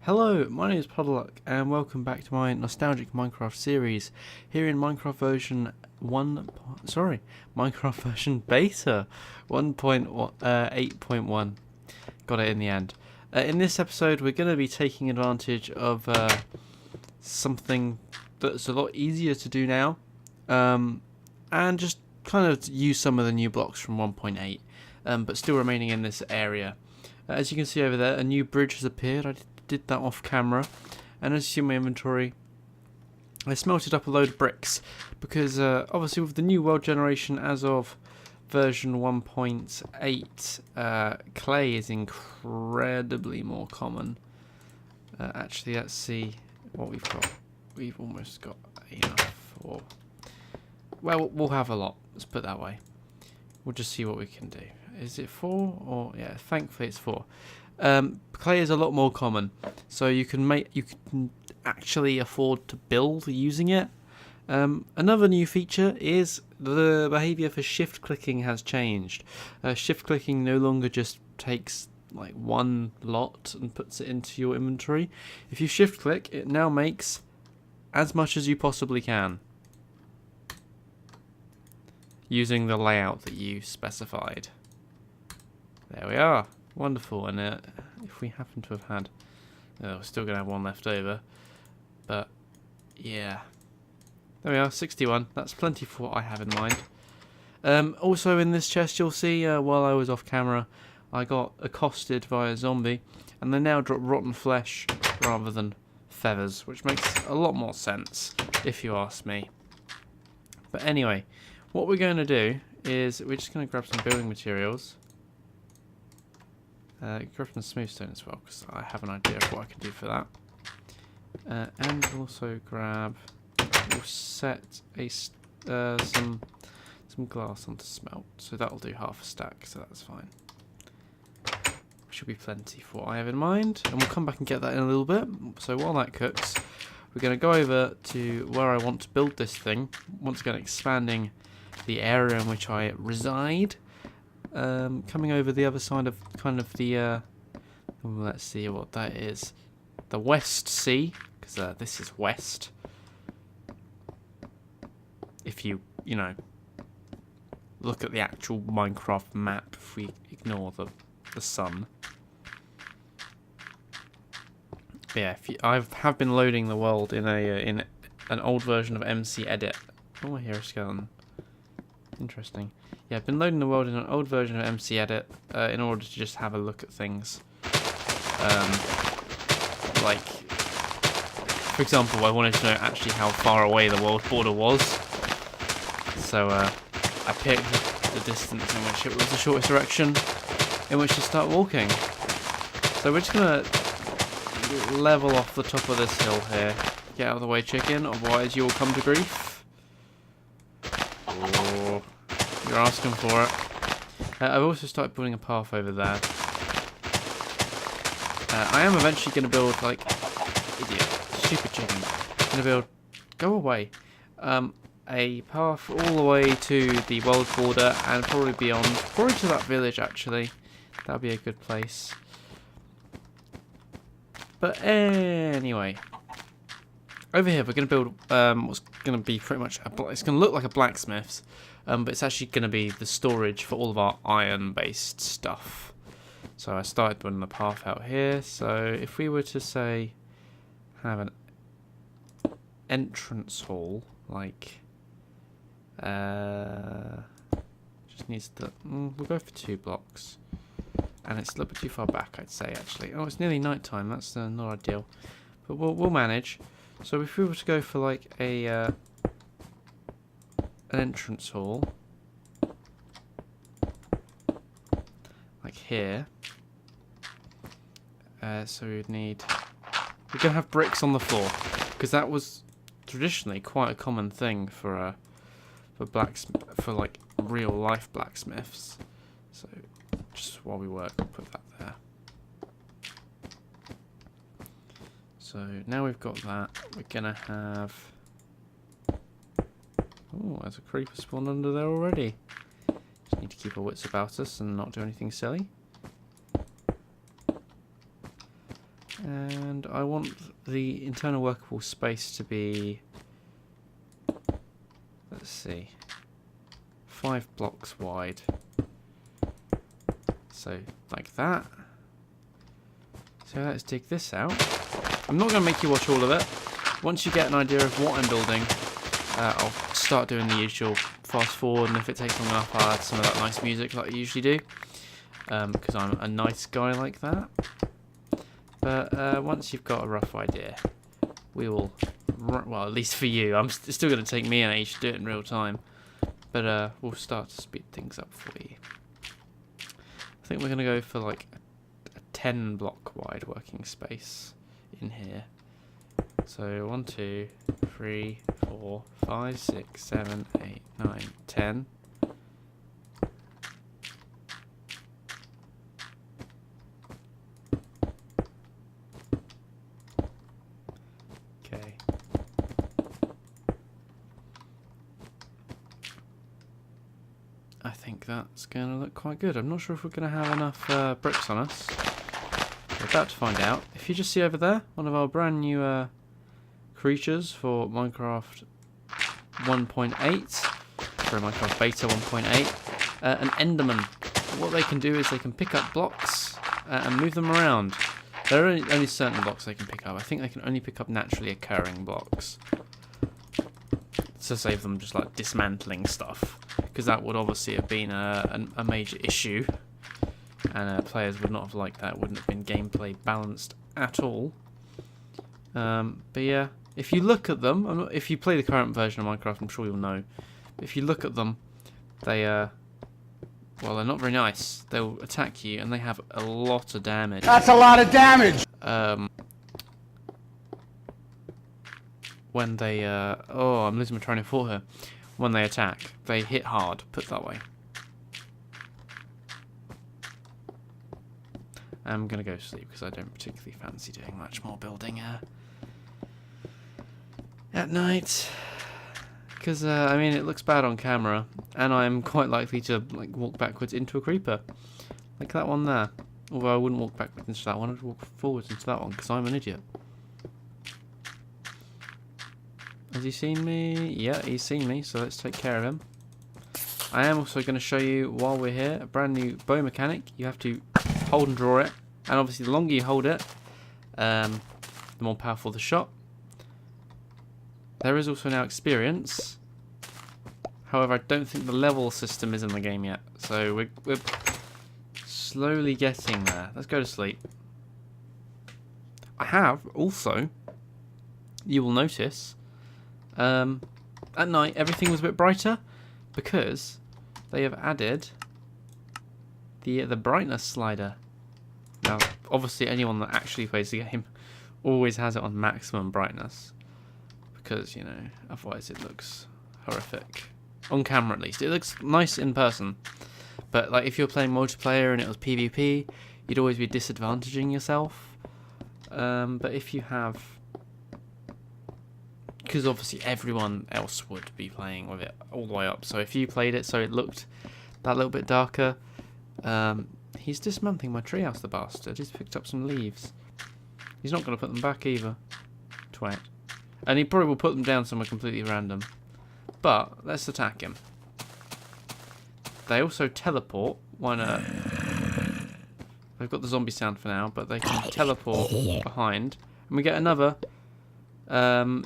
Hello, my name is Puddleduck and welcome back to my nostalgic Minecraft series. Here in Minecraft version Minecraft version beta 1.8.1. Got it in the end. In this episode we're going to be taking advantage of something that's a lot easier to do now, and just kind of use some of the new blocks from 1.8, but still remaining in this area. As you can see over there, a new bridge has appeared. I did that off camera, and as you see in my inventory, I smelted up a load of bricks because obviously with the new world generation as of version 1.8, clay is incredibly more common. Actually, let's see what we've got. We've almost got enough for, well, we'll have a lot, let's put it that way. We'll just see what we can do. Is it 4 or, yeah, thankfully it's 4. Clay is a lot more common, so you can actually afford to build using it. Another new feature is the behavior for shift clicking has changed. Shift clicking no longer just takes like one lot and puts it into your inventory. If you shift click, it now makes as much as you possibly can using the layout that you specified. There we are. Wonderful. And if we happen to have had, we're still going to have one left over, but yeah, there we are, 61. That's plenty for what I have in mind. Also in this chest, you'll see while I was off camera, I got accosted by a zombie, and they now drop rotten flesh rather than feathers, which makes a lot more sense if you ask me. But anyway, what we're going to do is we're just going to grab some building materials. Grab some smooth stone as well, because I have an idea of what I can do for that. And also grab, we'll set a some glass onto smelt, so that'll do half a stack, so that's fine. Should be plenty for what I have in mind, and we'll come back and get that in a little bit. So while that cooks, we're going to go over to where I want to build this thing, once again expanding the area in which I reside. Coming over the other side of kind of the, let's see what that is, the West Sea, because this is west. If you know, look at the actual Minecraft map, if we ignore the sun. But yeah, I have been loading the world in an old version of MC Edit. Oh, I hear a skeleton. Interesting. Yeah, I've been loading the world in an old version of MC Edit in order to just have a look at things. Like, for example, I wanted to know actually how far away the world border was. So I picked the distance in which it was the shortest direction in which to start walking. So we're just going to level off the top of this hill here. Get out of the way, chicken, otherwise you'll come to grief. Oh. You're asking for it. I've also started building a path over there. I am eventually going to build, like, idiot, stupid chicken. Going to build, go away, a path all the way to the world border and probably beyond, probably to that village actually. That'll be a good place. But anyway, over here we're going to build what's going to be pretty much it's going to look like a blacksmith's. But it's actually going to be the storage for all of our iron-based stuff. So I started building the path out here. So if we were to say have an entrance hall, like just needs to we'll go for 2 blocks, and it's a little bit too far back, I'd say actually. Oh, it's nearly night time. That's not ideal, but we'll manage. So if we were to go for like a an entrance hall, like here, so we're going to have bricks on the floor, because that was traditionally quite a common thing for like real life blacksmiths. So just while we work, I'll put that there. So now we've got that, we're gonna have, oh, there's a creeper spawned under there already. Just need to keep our wits about us and not do anything silly. And I want the internal workable space to be, let's see, 5 blocks wide. So, like that. So let's dig this out. I'm not going to make you watch all of it. Once you get an idea of what I'm building, I'll start doing the usual fast forward, and if it takes long enough, I'll add some of that nice music like I usually do. Because I'm a nice guy like that. But once you've got a rough idea, we will, well, at least for you, it's still going to take me an age to do it in real time. But we'll start to speed things up for you. I think we're going to go for like a 10 block wide working space in here. So 1, 2, 3, 4, 5, 6, 7, 8, 9, 10. Okay. I think that's going to look quite good. I'm not sure if we're going to have enough bricks on us. We're about to find out. If you just see over there, one of our brand new creatures for Minecraft 1.8, for Minecraft Beta 1.8, an Enderman. What they can do is they can pick up blocks and move them around. There are only certain blocks they can pick up. I think they can only pick up naturally occurring blocks. To save them just like dismantling stuff. Because that would obviously have been a major issue. And players would not have liked that. It wouldn't have been gameplay balanced at all. But yeah, if you look at them, if you play the current version of Minecraft, I'm sure you'll know. But if you look at them, they well, they're not very nice. They'll attack you, and they have a lot of damage. That's a lot of damage! When they, oh, I'm losing my train of thought here. When they attack, they hit hard, put it that way. I'm going to go to sleep because I don't particularly fancy doing much more building at night. Because, I mean, it looks bad on camera, and I'm quite likely to like walk backwards into a creeper. Like that one there. Although I wouldn't walk backwards into that one, I'd walk forwards into that one because I'm an idiot. Has he seen me? Yeah, he's seen me, so let's take care of him. I am also going to show you, while we're here, a brand new bow mechanic. You have to hold and draw it, and obviously the longer you hold it, the more powerful the shot. There is also now experience. However, I don't think the level system is in the game yet, so we're slowly getting there. Let's go to sleep. I have also, you will notice, at night everything was a bit brighter because they have added the brightness slider. Now, obviously, anyone that actually plays the game always has it on maximum brightness because, you know, otherwise it looks horrific. On camera, at least. It looks nice in person, but like if you're playing multiplayer and it was PvP, you'd always be disadvantaging yourself. But if you have, because obviously everyone else would be playing with it all the way up, so if you played it so it looked that little bit darker, he's dismantling my treehouse, the bastard. He's picked up some leaves. He's not going to put them back either. Twat. And he probably will put them down somewhere completely random. But let's attack him. They also teleport. Why not? They've got the zombie sound for now, but they can teleport behind. And we get another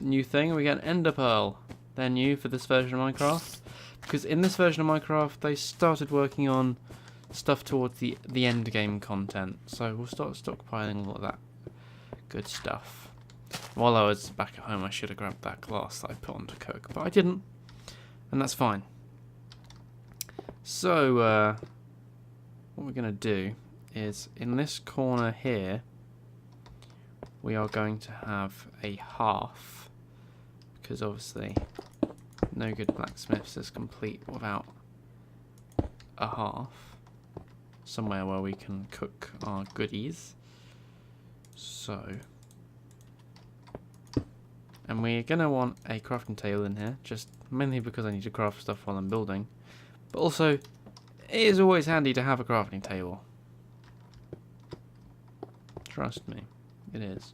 new thing. We get an ender pearl. They're new for this version of Minecraft. Because in this version of Minecraft, they started working on stuff towards the end game content. So we'll start stockpiling all of that good stuff. While I was back at home, I should have grabbed that glass that I put on to cook, but I didn't. And that's fine. So, what we're going to do is, in this corner here, we are going to have a half. Because obviously, no good blacksmiths is complete without a half. Somewhere where we can cook our goodies. So, and we're going to want a crafting table in here, just mainly because I need to craft stuff while I'm building. But also, it is always handy to have a crafting table. Trust me, it is.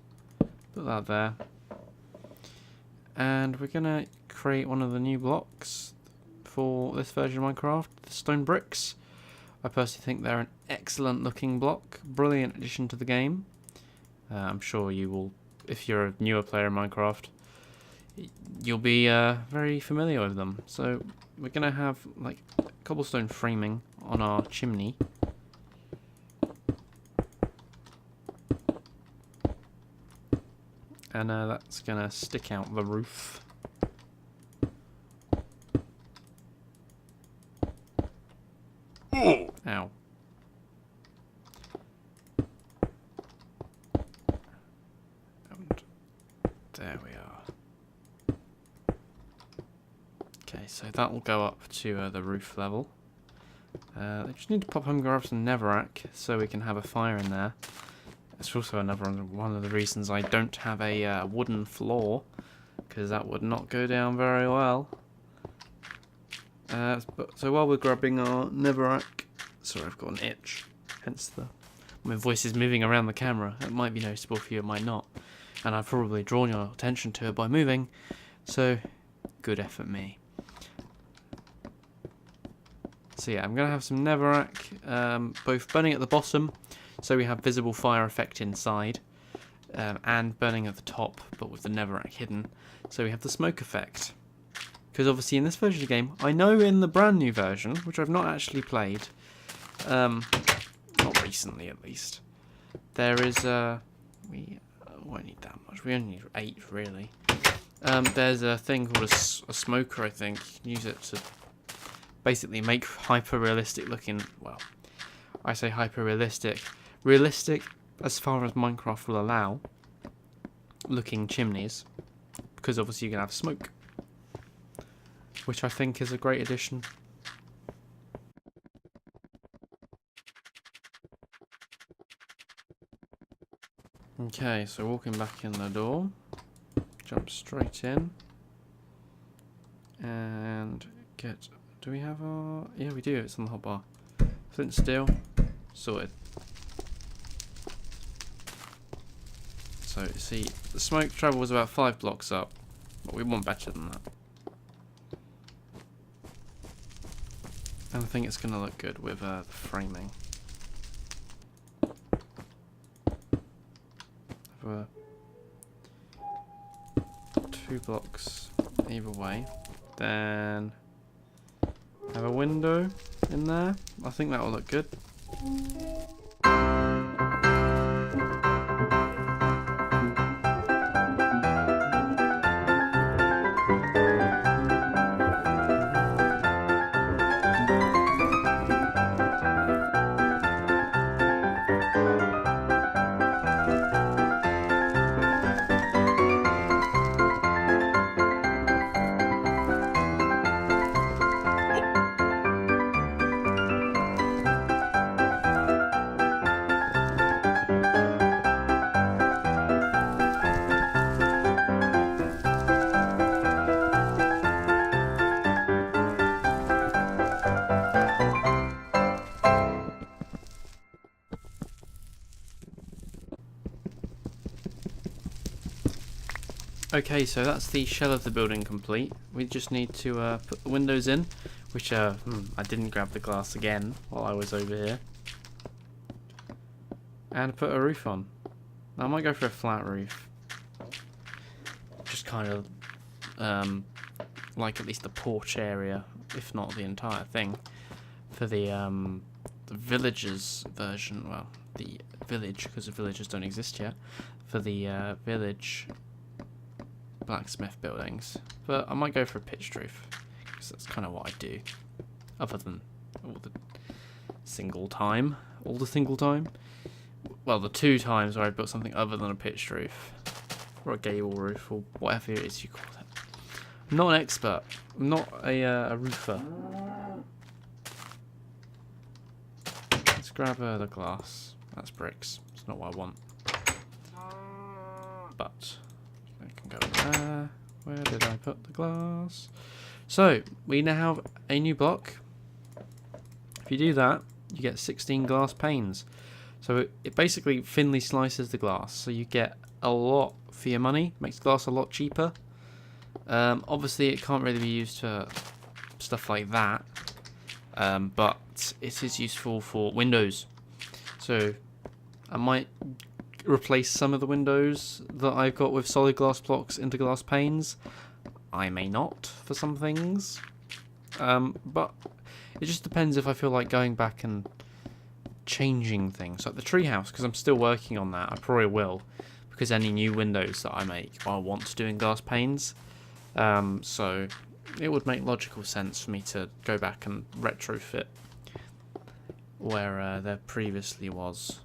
Put that there. And we're going to create one of the new blocks for this version of Minecraft, the stone bricks. I personally think they're an excellent looking block, brilliant addition to the game. I'm sure you will, if you're a newer player in Minecraft, you'll be very familiar with them. So we're going to have like cobblestone framing on our chimney. And that's going to stick out the roof. Ow. And there we are. Okay, so that will go up to the roof level. I just need to pop home and grab some netherrack so we can have a fire in there. It's also another one of the reasons I don't have a wooden floor, because that would not go down very well. So while we're grabbing our netherrack, sorry, I've got an itch, hence my voice is moving around the camera. It might be noticeable for you, it might not, and I've probably drawn your attention to it by moving. So good effort, me. So yeah, I'm gonna have some netherrack, both burning at the bottom, so we have visible fire effect inside, and burning at the top, but with the netherrack hidden, so we have the smoke effect. Because obviously in this version of the game, I know in the brand new version, which I've not actually played, not recently at least, there is, we won't need that much, we only need 8 really. There's a thing called a smoker, I think. You can use it to basically make hyper-realistic looking, well, I say hyper-realistic, realistic as far as Minecraft will allow, looking chimneys, because obviously you can have smoke, which I think is a great addition. Okay, so walking back in the door, jump straight in, and get, do we have our, yeah we do, it's on the hotbar. Flint steel, sorted. So see, the smoke travels about 5 blocks up, but we want better than that. And I think it's going to look good with the framing. Have 2 blocks either way. Then have a window in there. I think that will look good. Okay, so that's the shell of the building complete. We just need to put the windows in, which I didn't grab the glass again while I was over here, and put a roof on. I might go for a flat roof, just kind of like at least the porch area, if not the entire thing, for the villagers version. Well, the village, because the villagers don't exist yet. For the village blacksmith buildings, but I might go for a pitched roof because that's kind of what I do, other than all the single time, well, the 2 times where I built something other than a pitched roof or a gable roof or whatever it is you call it. I'm not an expert, I'm not a roofer. Let's grab the glass. That's bricks, it's not what I want, but go there. Where did I put the glass? So we now have a new block. If you do that, you get 16 glass panes. So it basically thinly slices the glass, so you get a lot for your money. Makes glass a lot cheaper. Obviously, it can't really be used for stuff like that, but it is useful for windows. So I might replace some of the windows that I've got with solid glass blocks into glass panes. I may not for some things, but it just depends if I feel like going back and changing things, like the treehouse, because I'm still working on that. I probably will, because any new windows that I make I want to do in glass panes. So it would make logical sense for me to go back and retrofit where there previously was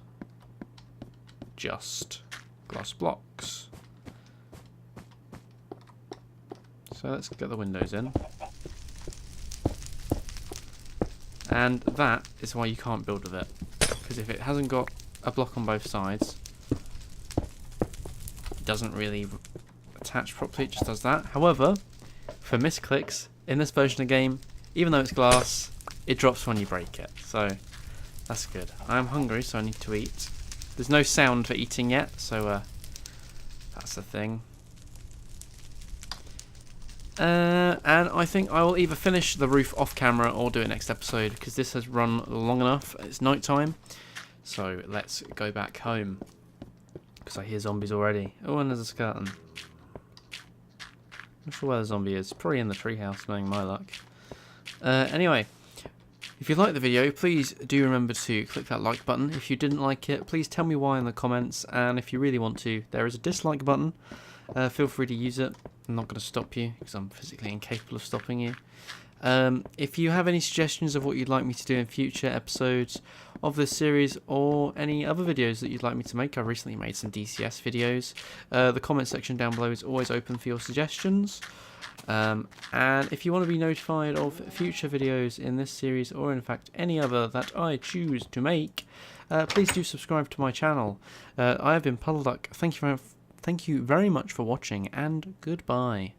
just glass blocks. So let's get the windows in. And that is why you can't build with it, because if it hasn't got a block on both sides, it doesn't really attach properly, it just does that. However, for misclicks, in this version of the game, even though it's glass, it drops when you break it, so that's good. I'm hungry, so I need to eat. There's no sound for eating yet, so that's the thing. And I think I will either finish the roof off camera or do it next episode, because this has run long enough. It's night time, so let's go back home, because I hear zombies already. Oh, and there's a skeleton. Not sure where the zombie is. Probably in the treehouse, knowing my luck. Anyway, if you liked the video, please do remember to click that like button. If you didn't like it, please tell me why in the comments. And if you really want to, there is a dislike button. Feel free to use it. I'm not going to stop you, because I'm physically incapable of stopping you. If you have any suggestions of what you'd like me to do in future episodes of this series, or any other videos that you'd like me to make, I've recently made some DCS videos. The comment section down below is always open for your suggestions. And if you want to be notified of future videos in this series, or in fact any other that I choose to make, please do subscribe to my channel. I have been Puddleduck. Thank you very much for watching, and goodbye.